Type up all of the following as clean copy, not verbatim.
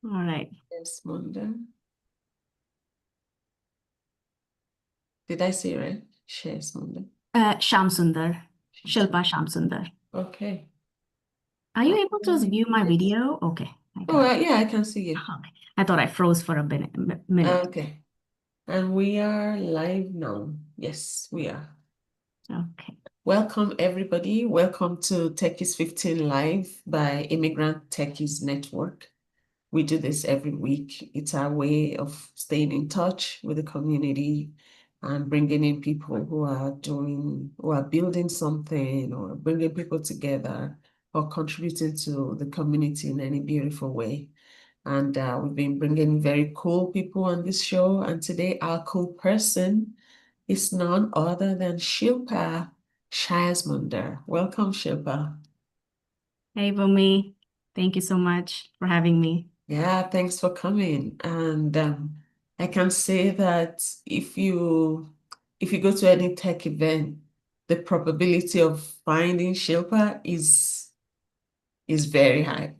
All right. Yes, Monday. Did I say right? Shares Monday. Shamsundar, Shares Shilpa Shamsundar. Okay. Are you able to view my Yes. video? Okay, I Oh, got. yeah, I can see you. Okay. I thought I froze for a minute. Okay. And we are live now. Yes, we are. Okay. Welcome, everybody. Welcome to Techies 15 Live by Immigrant Techies Network. We do this every week. It's our way of staying in touch with the community and bringing in people who are building something or bringing people together or contributing to the community in any beautiful way. And we've been bringing very cool people on this show. And today, our cool person is none other than Shilpa Shazmunder. Welcome, Shilpa. Hey, Wunmi. Thank you so much for having me. Yeah, thanks for coming. And I can say that if you go to any tech event, the probability of finding Shilpa is very high,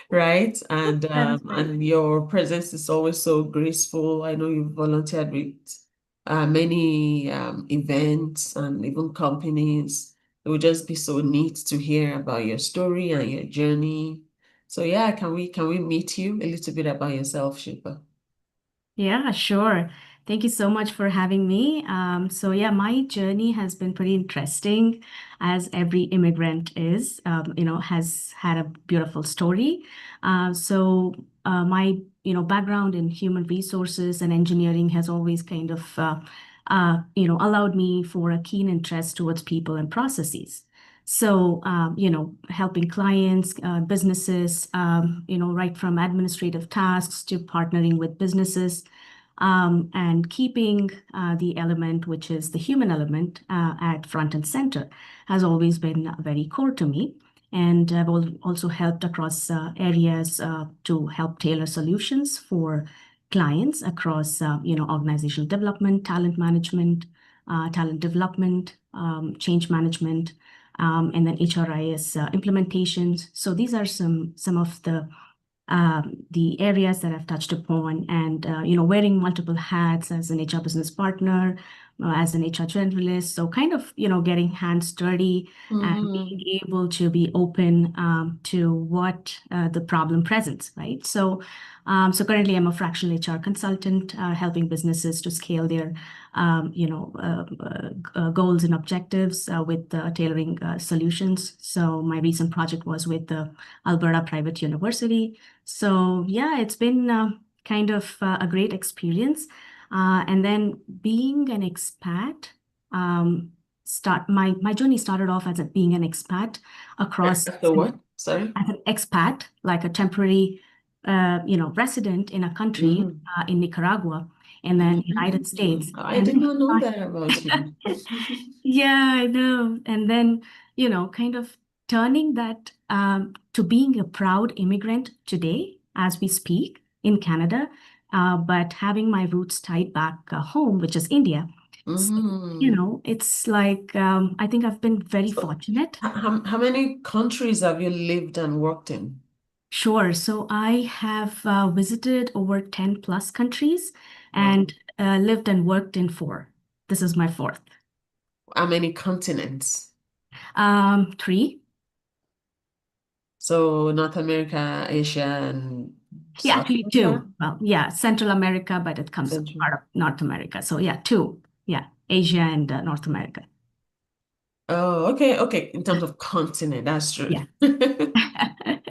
right? That is right. And your presence is always so graceful. I know you've volunteered with many events and even companies. It would just be so neat to hear about your story and your journey. So yeah, can we meet you a little bit about yourself, Shilpa? Yeah, sure. Thank you so much for having me. So yeah, my journey has been pretty interesting, as every immigrant is, has had a beautiful story. My, background in human resources and engineering has always kind of, allowed me for a keen interest towards people and processes. So, helping clients, businesses, right from administrative tasks to partnering with businesses, and keeping the element, which is the human element, at front and center has always been very core to me. And I've also helped across areas to help tailor solutions for clients across, organizational development, talent development, change management, and then HRIS implementations. So these are some of the areas that I've touched upon, and wearing multiple hats as an HR business partner, as an HR generalist. So kind of getting hands dirty and Mm-hmm. being able to be open to what the problem presents, right? So currently I'm a fractional HR consultant, helping businesses to scale their goals and objectives with tailoring solutions. So my recent project was with the Alberta Private University. So yeah, it's been kind of a great experience. And then being an expat, start my journey started off as being an expat across After what? Sorry. as an expat, like a temporary, resident in a country Mm-hmm. in Nicaragua, and then United States, I and did then not know that about you. yeah, I know. And then, kind of turning that to being a proud immigrant today as we speak in Canada, but having my roots tied back home, which is India. So, Mm-hmm. it's like I think I've been very So, fortunate. how many countries have you lived and worked in? Sure. So I have visited over 10 plus countries Wow. and lived and worked in four. This is my fourth. How many continents? Three. So North America, Asia, and Yeah, South actually America, two. Well, yeah, Central America, but it comes Central. part of North America. So yeah, two. Yeah, Asia and North America. Oh, okay, okay. In terms of continent, that's true. Yeah.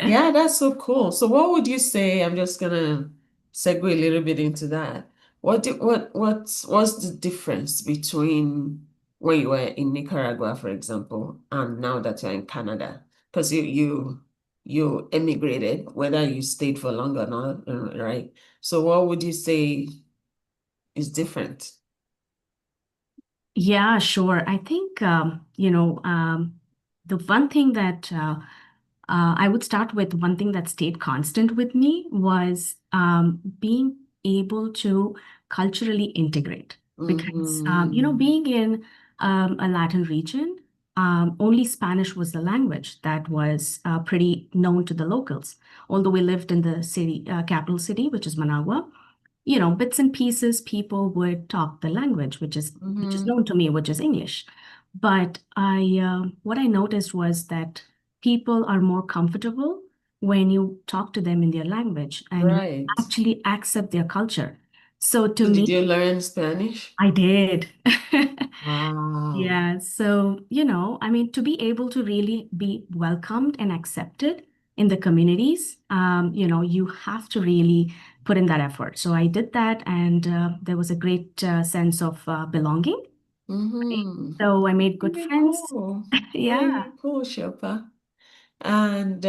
Yeah, that's so cool. So what would you say? I'm just gonna segue a little bit into that. What's the difference between when you were in Nicaragua, for example, and now that you're in Canada? Because you emigrated, whether you stayed for long or not, right? So what would you say is different? Yeah, sure. I think, the one thing that I would start with one thing that stayed constant with me was being able to culturally integrate. Because, Mm-hmm. being in a Latin region, only Spanish was the language that was pretty known to the locals. Although we lived in the city, capital city, which is Managua, bits and pieces, people would talk the language, which is Mm-hmm. known to me, which is English. But what I noticed was that people are more comfortable when you talk to them in their language and when you Right. actually accept their culture. So to So did me, you learn Spanish? I did. Wow. Yeah. So, I mean, to be able to really be welcomed and accepted in the communities, you have to really put in that effort. So I did that, and there was a great sense of belonging. Right? Mm-hmm. So I made good Very friends. cool. Yeah. Very cool, Shilpa. And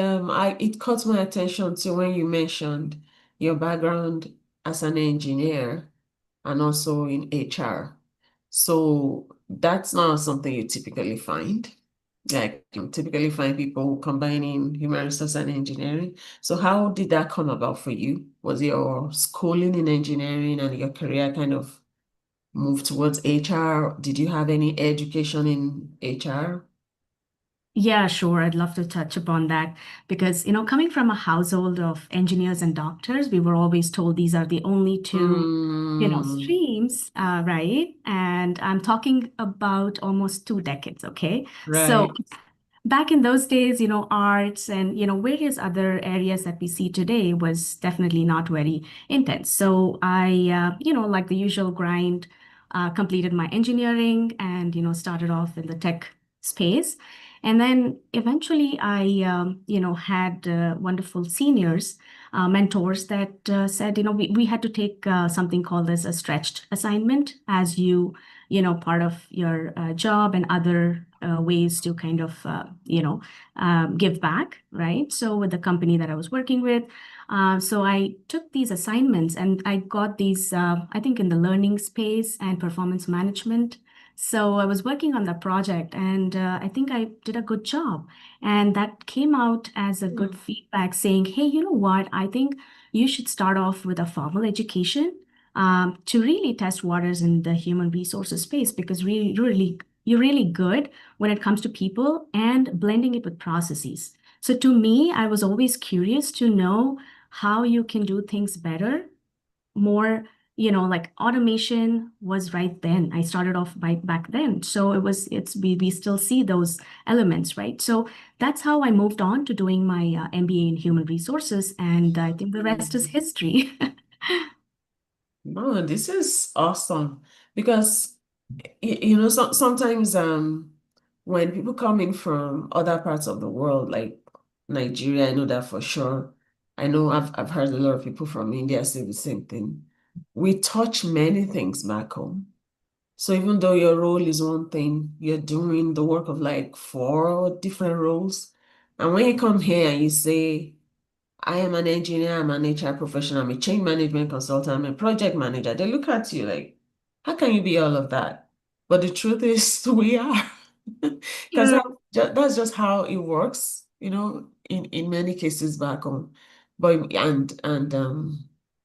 it caught my attention to when you mentioned your background as an engineer and also in HR. So that's not something you typically find. Like you typically find people combining human resource and engineering. So how did that come about for you? Was your schooling in engineering and your career kind of moved towards HR? Did you have any education in HR? Yeah, sure. I'd love to touch upon that because, coming from a household of engineers and doctors, we were always told these are the only two, Mm, streams, right? And I'm talking about almost 2 decades, okay? So right. back in those days, arts and, various other areas that we see today was definitely not very intense. So I, like the usual grind, completed my engineering and, started off in the tech space. And then eventually I, had wonderful seniors, mentors that said, we had to take something called as a stretched assignment as part of your job and other ways to kind of, give back, right? So with the company that I was working with, so I took these assignments and I got these, I think, in the learning space and performance management. So I was working on that project and I think I did a good job. And that came out as a good Hmm. feedback saying, hey, you know what? I think you should start off with a formal education to really test waters in the human resources space because you're really good when it comes to people and blending it with processes. So to me, I was always curious to know how you can do things better, more, like automation was right then. I started off by back then. So we still see those elements, right? So that's how I moved on to doing my MBA in human resources. And I think the rest is history. No, this is awesome because sometimes when people come in from other parts of the world, like Nigeria, I know that for sure. I know I've heard a lot of people from India say the same thing. We touch many things back home. So even though your role is one thing, you're doing the work of like four different roles. And when you come here and you say, I am an engineer, I'm an HR professional, I'm a change management consultant, I'm a project manager. They look at you like, how can you be all of that? But the truth is, we are. Because Sure. that's just how it works, in many cases back home. But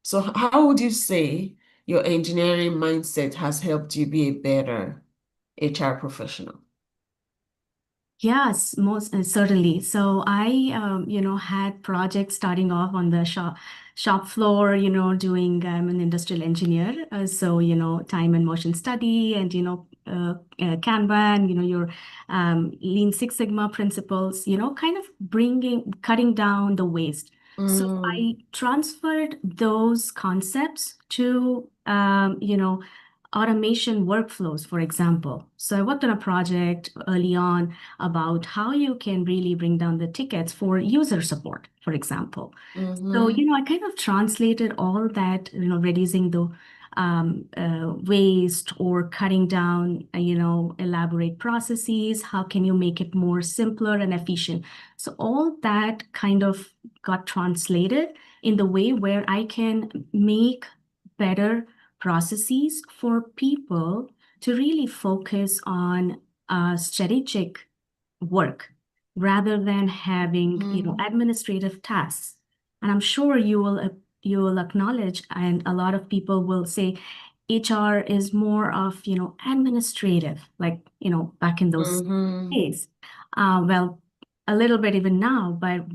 so how would you say your engineering mindset has helped you be a better HR professional? Yes, most certainly. So I, had projects starting off on the shop floor, doing, I'm an industrial engineer. So, time and motion study and, Kanban, your Lean Six Sigma principles, kind of cutting down the waste. So Mm, I transferred those concepts to, automation workflows, for example. So I worked on a project early on about how you can really bring down the tickets for user support, for example. So, mm-hmm, I kind of translated all that, reducing the waste or cutting down, elaborate processes. How can you make it more simpler and efficient? So all that kind of got translated in the way where I can make better processes for people to really focus on strategic work rather than having, mm-hmm. administrative tasks. And I'm sure you will acknowledge, and a lot of people will say, HR is more of, administrative, like, back in those Mm-hmm. days. Well, a little bit even now, but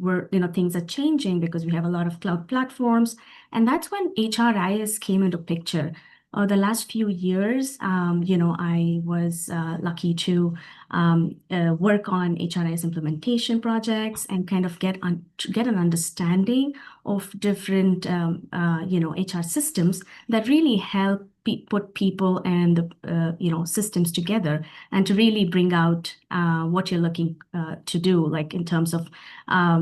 things are changing because we have a lot of cloud platforms. And that's when HRIS came into picture. The last few years, I was lucky to work on HRIS implementation projects and kind of to get an understanding of different, HR systems that really help put people and systems together and to really bring out what you're looking to do, like in terms of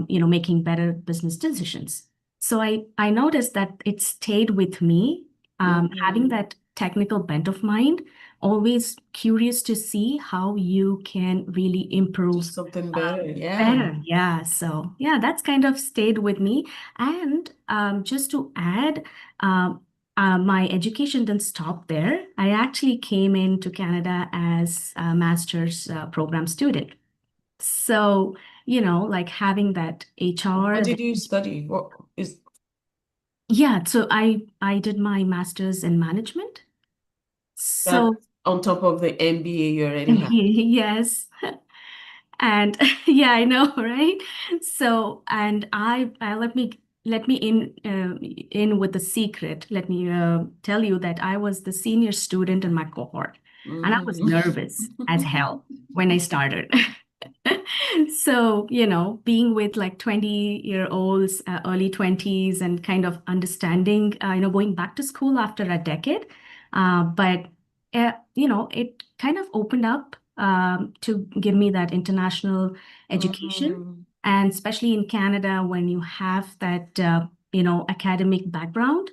making better business decisions. So I noticed that it stayed with me, having Mm-hmm. that technical bent of mind, always curious to see how you can really Do improve something better. Yeah. better. Yeah. So yeah, that's kind of stayed with me. And just to add, my education didn't stop there. I actually came into Canada as a master's program student. So, like having that What HR, did you study? What is yeah, so I did my master's in management. that So, on top of the MBA you already have? yes. And yeah, I know, right? So, and I let me in with the secret. Let me tell you that I was the senior student in my cohort, and I was nervous as Mm-hmm. hell when I started. So, being with like 20-year-olds, early 20s, and kind of understanding, going back to school after a decade. But, it kind of opened up to give me that international education. Mm-hmm. And especially in Canada, when you have that, academic background,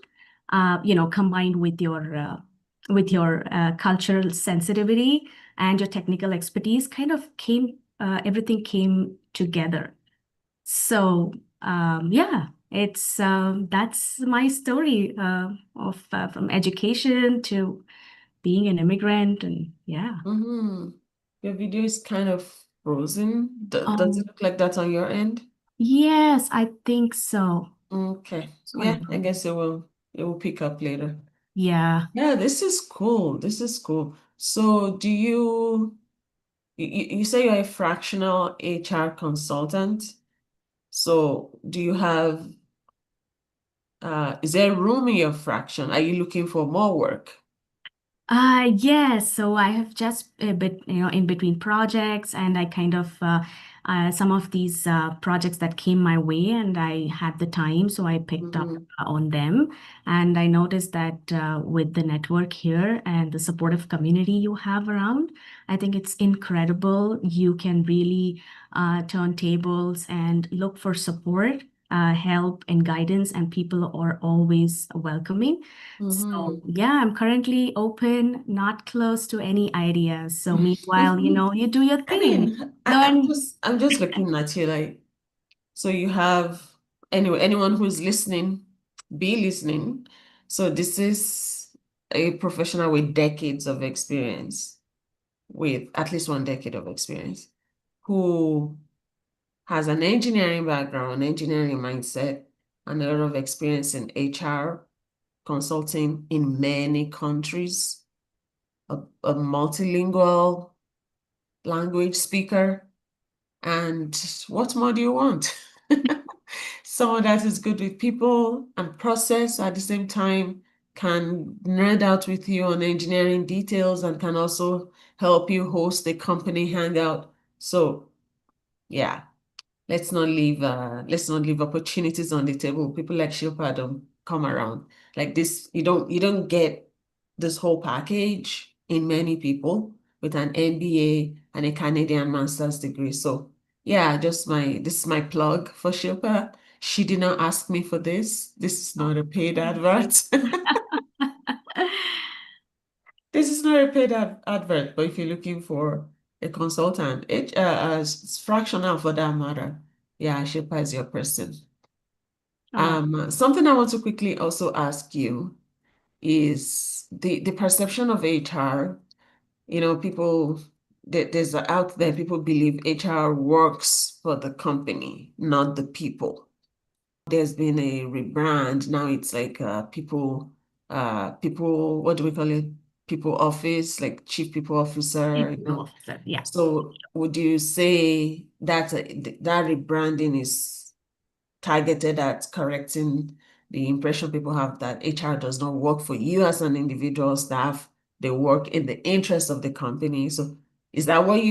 combined with your cultural sensitivity and your technical expertise, kind of everything came together. So, yeah, that's my story of from education to being an immigrant, and yeah. Mm-hmm. Your video is kind of frozen. Does it Oh, look like that on your end? yes, I think so. Okay. Sorry Yeah, I about that. guess it will pick up later. Yeah. Yeah, this is cool. This is cool. So do you say you're a fractional HR consultant? So do you have is there room in your fraction? Are you looking for more work? Yes, so I have just a bit, in between projects, and I kind of some of these projects that came my way, and I had the time, so I picked up Mm-hmm. on them. And I noticed that with the network here and the supportive community you have around, I think it's incredible. You can really turn tables and look for support, help, and guidance, and people are always welcoming. So, Mm-hmm. yeah, I'm currently open, not close to any ideas. So, meanwhile, you do your I thing. mean, Learn. I'm just looking at you like, so you have anyway, anyone who's listening, be listening. So this is a professional with decades of experience, with at least 1 decade of experience, who has an engineering background, engineering mindset, and a lot of experience in HR consulting in many countries, a multilingual language speaker. And what more do you want? Someone that is good with people and process at the same time can nerd out with you on engineering details and can also help you host a company hangout. So, yeah. Let's not leave opportunities on the table. People like Shilpa don't come around. Like this, you don't get this whole package in many people with an MBA and a Canadian master's degree. So yeah, this is my plug for Shilpa. She did not ask me for this. This is not a paid advert. This is not a paid advert, but if you're looking for a consultant, it's fractional for that matter. Yeah, Shilpa is your person. Oh, Something I want to quickly also ask you is the perception of HR. People there's out there people believe HR works for the company, not the people. There's been a rebrand. Now it's like people people, what do we call it? People office, like chief people officer, you People know. officer, yeah. So would you say that that rebranding is targeted at correcting the impression people have that HR does not work for you as an individual staff, they work in the interest of the company. So is that what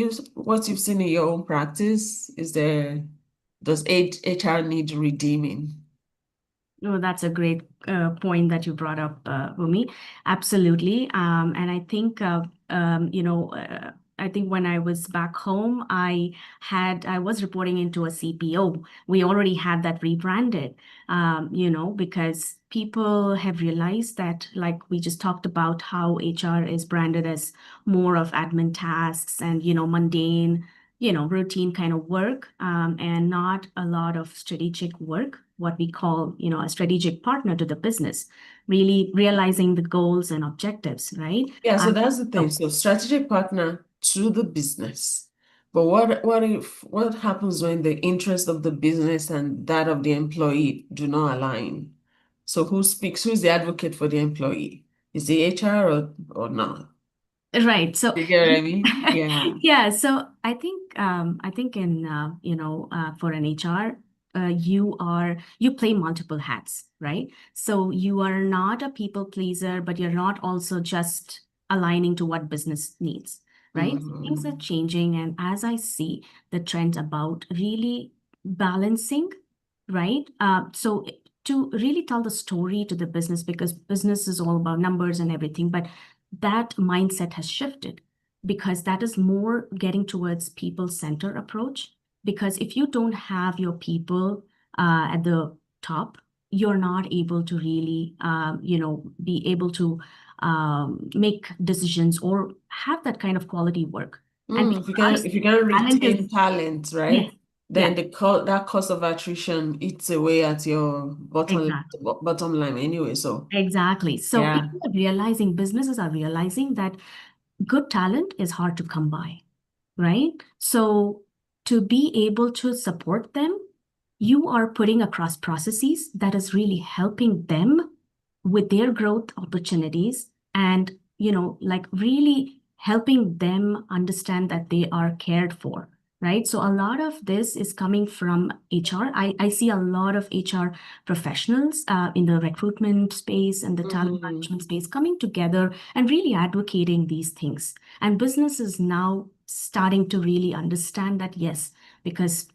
you've seen in your own practice? Does HR need redeeming? Oh, that's a great point that you brought up, Wunmi. Absolutely. And I think when I was back home, I was reporting into a CPO. We already had that rebranded, because people have realized that, like we just talked about, how HR is branded as more of admin tasks and, mundane, routine kind of work, and not a lot of strategic work, what we call, a strategic partner to the business, really realizing the goals and objectives, right? Yeah, so Um, that's the thing. so, So strategic partner to the business. But what happens when the interest of the business and that of the employee do not align? So who speaks? Who's the advocate for the employee? Is the HR or not? right. So, You get what I mean? Yeah. yeah. So I think in for an HR, you play multiple hats, right? So you are not a people pleaser, but you're not also just aligning to what business needs, right? So things are Mhm. changing, and as I see the trend about really balancing, right? So to really tell the story to the business, because business is all about numbers and everything, but that mindset has shifted because that is more getting towards people center approach. Because if you don't have your people at the top, you're not able to really, be able to make decisions or have that kind of quality work. And Mm, people are if you saying can talent is, retain talent, yes, right? yeah, Then that cost of attrition eats away at your exactly. bottom line anyway. So Exactly. So yeah. people are realizing, businesses are realizing that good talent is hard to come by, right? So to be able to support them, you are putting across processes that is really helping them with their growth opportunities and, like really helping them understand that they are cared for, right? So a lot of this is coming from HR. I see a lot of HR professionals in the recruitment space and the talent Mhm. management space coming together and really advocating these things. And businesses now starting to really understand that, yes, because,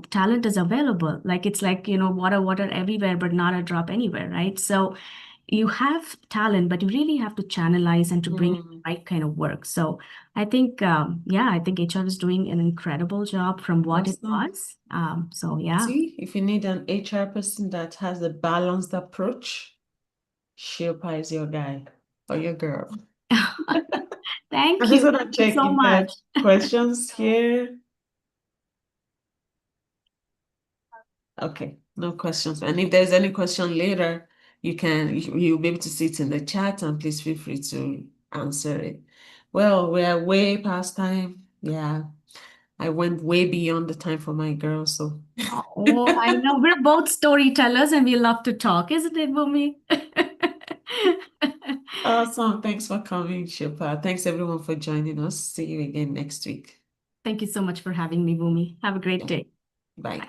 talent is available. Like it's like, water everywhere, but not a drop anywhere, right? So you have talent, but you really have to channelize and to bring in Mm, the right kind of work. So I think HR is doing an incredible job from what it awesome. was. So yeah. See, if you need an HR person that has a balanced approach, Shilpa is your guy or your girl. I Thank just you. want to Thank you check so if there are much. questions here. Okay, no questions. And if there's any question later, you'll be able to see it in the chat and please feel free to answer it. Well, we are way past time. Yeah, I went way beyond the time for my girl, so Oh, I know. We're both storytellers and we love to talk, isn't it, Bhumi? awesome. Thanks for coming, Shilpa. Thanks everyone for joining us. See you again next week. Thank you so much for having me, Bhumi. Have a great Yeah. day. Bye.